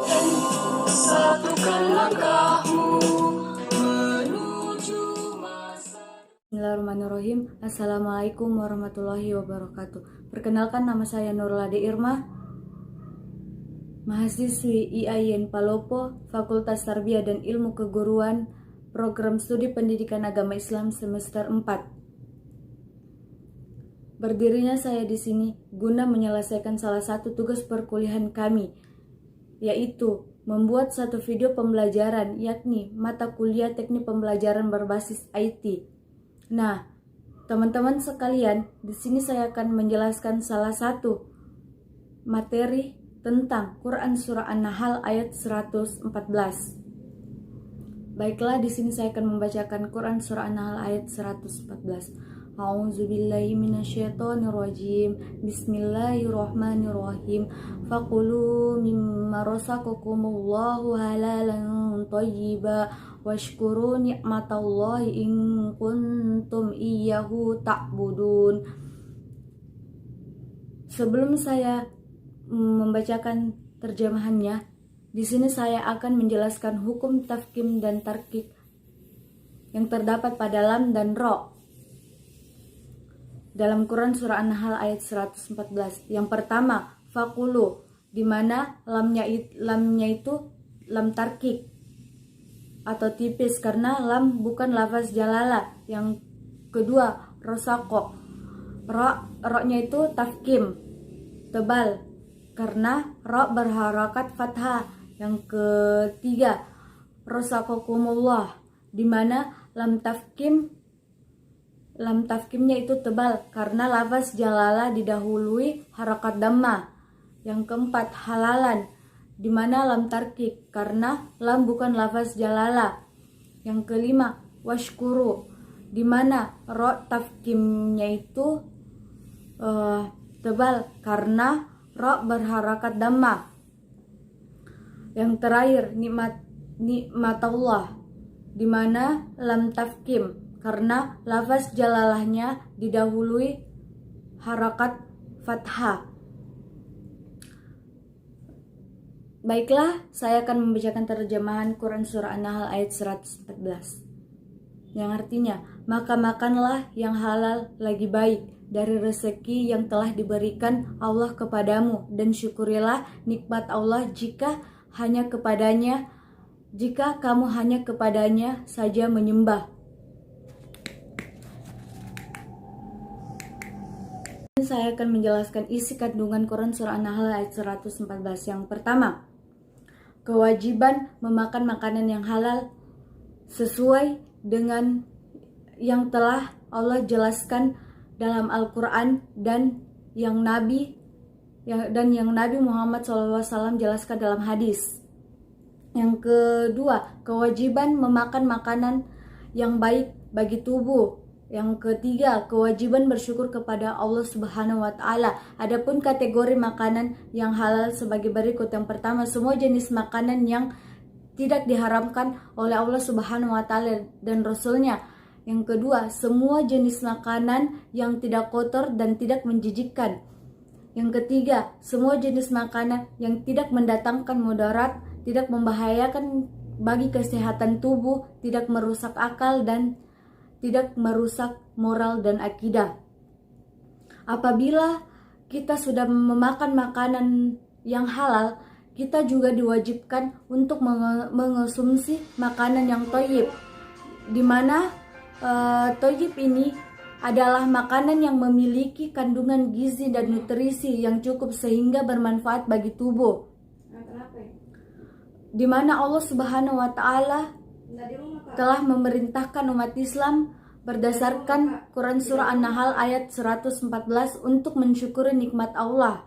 dan satukan langkahmu menuju masa. Bismillahirrahmanirrahim. Assalamualaikum warahmatullahi wabarakatuh. Perkenalkan, nama saya Nurlade Irma, mahasiswi IAIN Palopo, Fakultas Tarbiyah dan Ilmu Keguruan, Program Studi Pendidikan Agama Islam semester 4. Berdirinya saya di sini guna menyelesaikan salah satu tugas perkuliahan kami, yaitu membuat satu video pembelajaran, yakni mata kuliah teknik pembelajaran berbasis IT. Nah, teman-teman sekalian, di sini saya akan menjelaskan salah satu materi tentang Quran Surah An-Nahl ayat 114. Baiklah, di sini saya akan membacakan Quran Surah An-Nahl ayat 114. A'udzubillahi minasyaitonirrajim. Bismillahirrahmanirrahim. Faqulu mimma razaqakumullahu halalan thayyiba washkuru ni'matallahi in kuntum iyyahu ta'budun. Sebelum saya membacakan terjemahannya, di sini saya akan menjelaskan hukum tafkim dan tarkik yang terdapat pada lam dan ro dalam Quran Surah An-Nahl ayat 114. Yang pertama, faqulu, di mana lamnya itu lam tarkik atau tipis karena lam bukan lafaz jalalah. Yang kedua, rosako, ro-nya itu tafkim, tebal karena ro berharakat fathah. Yang ketiga, rosakokumullah, di mana lam tafkimnya itu tebal karena lafaz jalalah didahului harakat dhamma. Yang keempat, halalan, di mana lam tarkik karena lam bukan lafaz jalalah. Yang kelima, washkuru, di mana ro tafkimnya itu tebal karena ro berharakat dhamma. Yang terakhir, nikmatullah, di mana lam tafkim karena lafaz jalalahnya didahului harakat fathah. Baiklah, saya akan membacakan terjemahan Quran Surah An-Nahl ayat 114, yang artinya, maka makanlah yang halal lagi baik dari rezeki yang telah diberikan Allah kepadamu, dan syukurilah nikmat Allah jika kamu hanya kepadanya saja menyembah. Saya akan menjelaskan isi kandungan Quran Surah An-Nahl ayat 114. Yang pertama, kewajiban memakan makanan yang halal sesuai dengan yang telah Allah jelaskan dalam Al-Quran dan yang Nabi Muhammad SAW jelaskan dalam hadis. Yang kedua, kewajiban memakan makanan yang baik bagi tubuh. Yang ketiga, kewajiban bersyukur kepada Allah Subhanahu wa Ta'ala. Adapun kategori makanan yang halal sebagai berikut. Yang pertama, semua jenis makanan yang tidak diharamkan oleh Allah Subhanahu wa Ta'ala dan Rasul-Nya. Yang kedua, semua jenis makanan yang tidak kotor dan tidak menjijikkan. Yang ketiga, semua jenis makanan yang tidak mendatangkan mudarat, tidak membahayakan bagi kesehatan tubuh, tidak merusak akal dan tidak merusak moral dan akidah. Apabila kita sudah memakan makanan yang halal, kita juga diwajibkan untuk mengonsumsi makanan yang thayyib, di mana thayyib ini adalah makanan yang memiliki kandungan gizi dan nutrisi yang cukup sehingga bermanfaat bagi tubuh, di mana Allah Subhanahu wa Ta'ala telah memerintahkan umat Islam berdasarkan Quran Surah An-Nahl ayat 114 untuk mensyukuri nikmat Allah.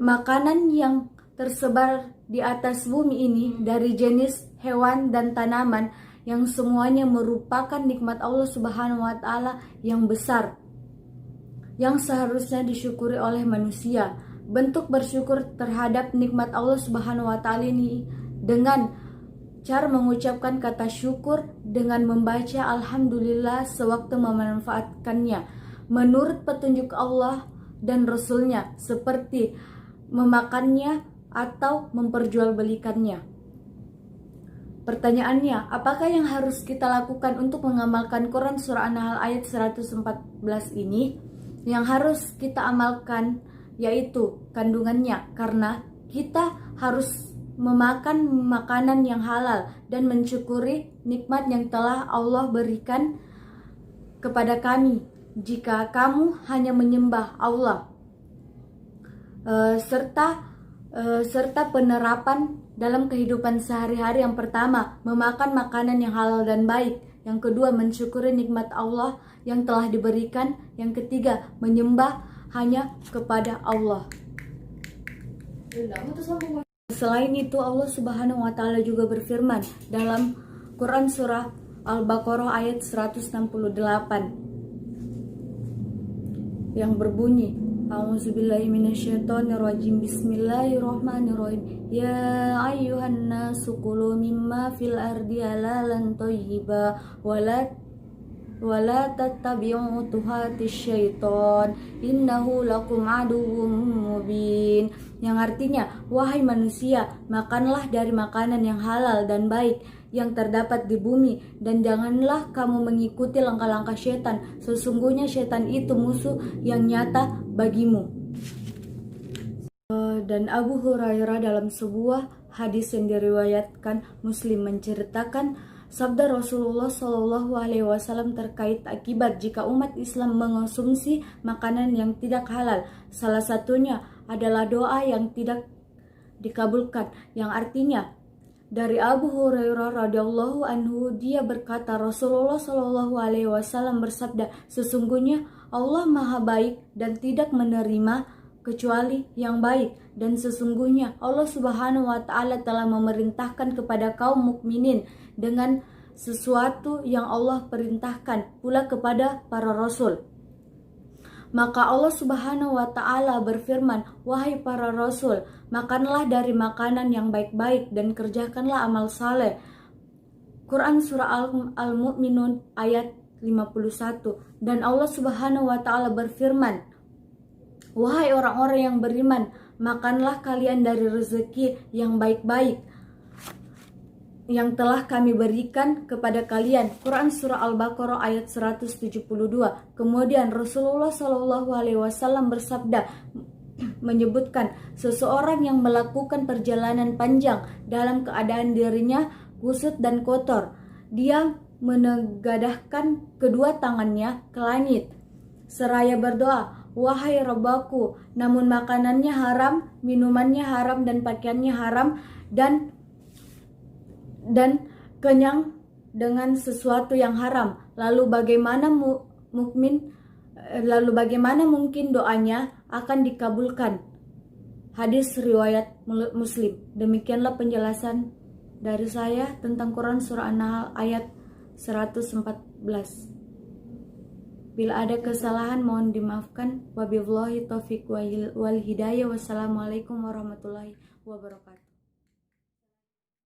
Makanan yang tersebar di atas bumi ini dari jenis hewan dan tanaman yang semuanya merupakan nikmat Allah Subhanahu wa Ta'ala yang besar, yang seharusnya disyukuri oleh manusia. Bentuk bersyukur terhadap nikmat Allah Subhanahu wa Ta'ala ini dengan cara mengucapkan kata syukur dengan membaca Alhamdulillah sewaktu memanfaatkannya menurut petunjuk Allah dan Rasul-Nya, seperti memakannya atau memperjualbelikannya. Pertanyaannya, apakah yang harus kita lakukan untuk mengamalkan Quran Surah An-Nahl ayat 114 ini? Yang harus kita amalkan yaitu kandungannya, karena kita harus memakan makanan yang halal dan mensyukuri nikmat yang telah Allah berikan kepada kami. Jika kamu hanya menyembah Allah serta penerapan dalam kehidupan sehari-hari, yang pertama memakan makanan yang halal dan baik, yang kedua mensyukuri nikmat Allah yang telah diberikan, yang ketiga menyembah hanya kepada Allah. Selain itu, Allah Subhanahu wa taala juga berfirman dalam Quran surah Al-Baqarah ayat 168 yang berbunyi, A'udzubillahi minasyaitonirrajim. Bismillahirrahmanirrahim. Ya ayyuhan nasu kulu mimma fil ardi halalan thayyiba wala tattabi'u tuhatis syaiton innahu lakum aduwwum mubin. Yang artinya, wahai manusia, makanlah dari makanan yang halal dan baik yang terdapat di bumi, dan janganlah kamu mengikuti langkah-langkah setan. Sesungguhnya setan itu musuh yang nyata bagimu. Dan Abu Hurairah dalam sebuah hadis yang diriwayatkan Muslim menceritakan sabda Rasulullah Shallallahu Alaihi Wasallam terkait akibat jika umat Islam mengonsumsi makanan yang tidak halal. Salah satunya adalah doa yang tidak dikabulkan, yang artinya dari Abu Hurairah radhiyallahu anhu, dia berkata, Rasulullah Shallallahu Alaihi Wasallam bersabda, sesungguhnya Allah Maha Baik dan tidak menerima kecuali yang baik, dan sesungguhnya Allah Subhanahu wa taala telah memerintahkan kepada kaum mukminin dengan sesuatu yang Allah perintahkan pula kepada para rasul. Maka Allah Subhanahu wa taala berfirman, wahai para rasul, makanlah dari makanan yang baik-baik dan kerjakanlah amal saleh. Quran surah Al-Mu'minun ayat 51. Dan Allah Subhanahu wa taala berfirman, wahai orang-orang yang beriman, makanlah kalian dari rezeki yang baik-baik yang telah kami berikan kepada kalian. Quran surah Al-Baqarah ayat 172. Kemudian Rasulullah Shallallahu Alaihi Wasallam bersabda, menyebutkan seseorang yang melakukan perjalanan panjang dalam keadaan dirinya kusut dan kotor, dia menegadahkan kedua tangannya ke langit seraya berdoa, wahai Rabbaku, namun makanannya haram, minumannya haram, dan pakaiannya haram, dan kenyang dengan sesuatu yang haram. Lalu bagaimana mungkin doanya akan dikabulkan? Hadis riwayat Muslim. Demikianlah penjelasan dari saya tentang Quran surah An-Nahl ayat 114. Bila ada kesalahan mohon dimaafkan. Wabillahi taufiq wal hidayah. Wassalamualaikum warahmatullahi wabarakatuh.